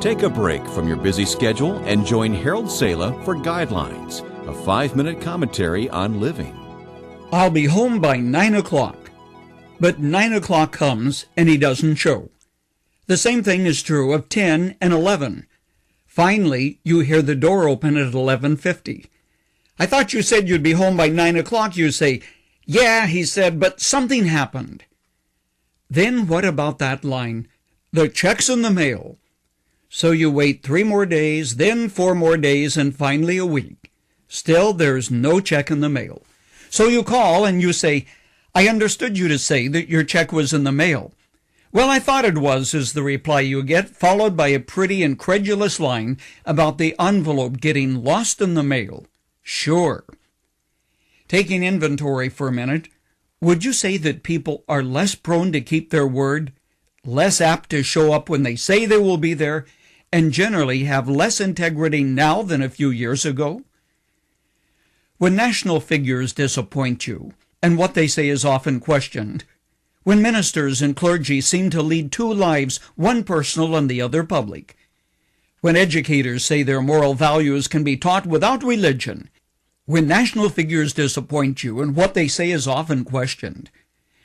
Take a break from your busy schedule and join Harold Sala for Guidelines, a 5-minute commentary on living. I'll be home by 9 o'clock. But 9 o'clock comes and he doesn't show. The same thing is true of 10 and 11. Finally, you hear the door open at 11:50. I thought you said you'd be home by 9 o'clock. You say, yeah, he said, but something happened. Then what about that line? The check's in the mail. So you wait 3 more days, then 4 more days, and finally a week. Still, there's no check in the mail. So you call and you say, I understood you to say that your check was in the mail. Well, I thought it was, is the reply you get, followed by a pretty incredulous line about the envelope getting lost in the mail. Sure. Taking inventory for a minute, would you say that people are less prone to keep their word, less apt to show up when they say they will be there, and generally have less integrity now than a few years ago? When national figures disappoint you, and what they say is often questioned, when ministers and clergy seem to lead 2 lives, one personal and the other public, when educators say their moral values can be taught without religion, when national figures disappoint you and what they say is often questioned,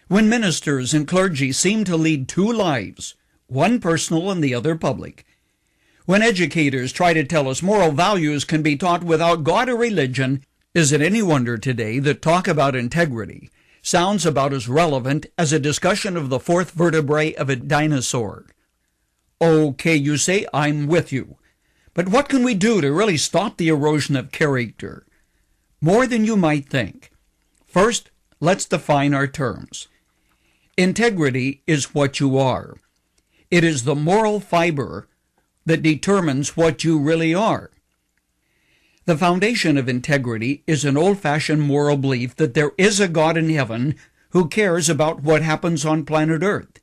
when ministers and clergy seem to lead 2 lives, one personal and the other public, when educators try to tell us moral values can be taught without God or religion, is it any wonder today that talk about integrity sounds about as relevant as a discussion of the 4th vertebrae of a dinosaur? Okay, you say, I'm with you. But what can we do to really stop the erosion of character? More than you might think. First, let's define our terms. Integrity is what you are. It is the moral fiber that determines what you really are. The foundation of integrity is an old-fashioned moral belief that there is a God in heaven who cares about what happens on planet Earth.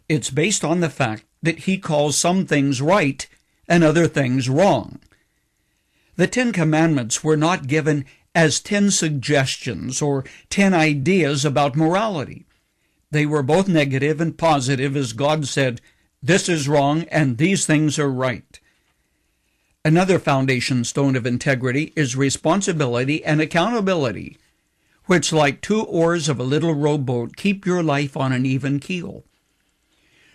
It's based on the fact that he calls some things right and other things wrong. The 10 Commandments were not given as 10 suggestions or 10 ideas about morality. They were both negative and positive as God said, this is wrong and these things are right. Another foundation stone of integrity is responsibility and accountability, which, like 2 oars of a little rowboat, keep your life on an even keel.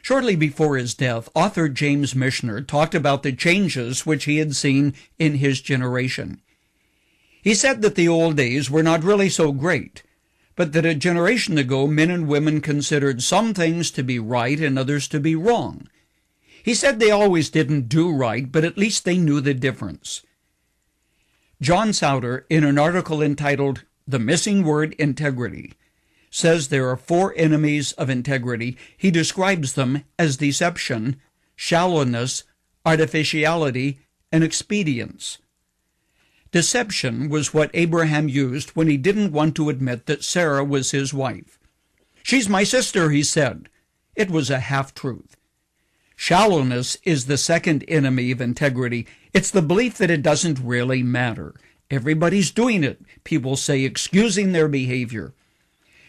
Shortly before his death, author James Michener talked about the changes which he had seen in his generation. He said that the old days were not really so great, but that a generation ago men and women considered some things to be right and others to be wrong. He said they always didn't do right, but at least they knew the difference. John Souter, in an article entitled The Missing Word Integrity, says there are 4 enemies of integrity. He describes them as deception, shallowness, artificiality, and expedience. Deception was what Abraham used when he didn't want to admit that Sarah was his wife. She's my sister, he said. It was a half-truth. Shallowness is the second enemy of integrity. It's the belief that it doesn't really matter. Everybody's doing it, people say, excusing their behavior.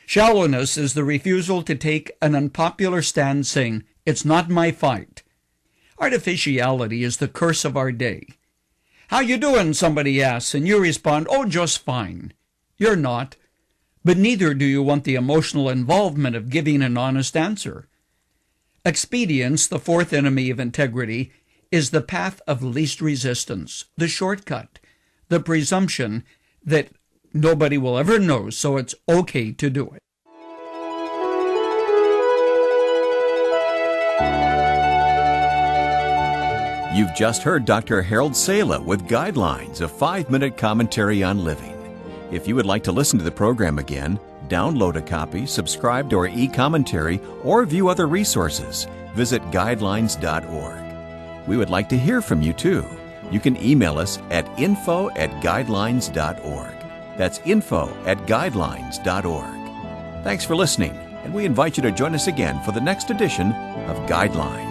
Shallowness is the refusal to take an unpopular stand saying, it's not my fight. Artificiality is the curse of our day. How you doing, somebody asks, and you respond, oh, just fine. You're not, but neither do you want the emotional involvement of giving an honest answer. Expedience, the 4th enemy of integrity, is the path of least resistance, the shortcut, the presumption that nobody will ever know, so it's okay to do it. You've just heard Dr. Harold Sala with Guidelines, a 5-minute commentary on living. If you would like to listen to the program again, download a copy, subscribe to our e-commentary, or view other resources, visit guidelines.org. We would like to hear from you, too. You can email us at info@guidelines.org. That's info@guidelines.org. Thanks for listening, and we invite you to join us again for the next edition of Guidelines.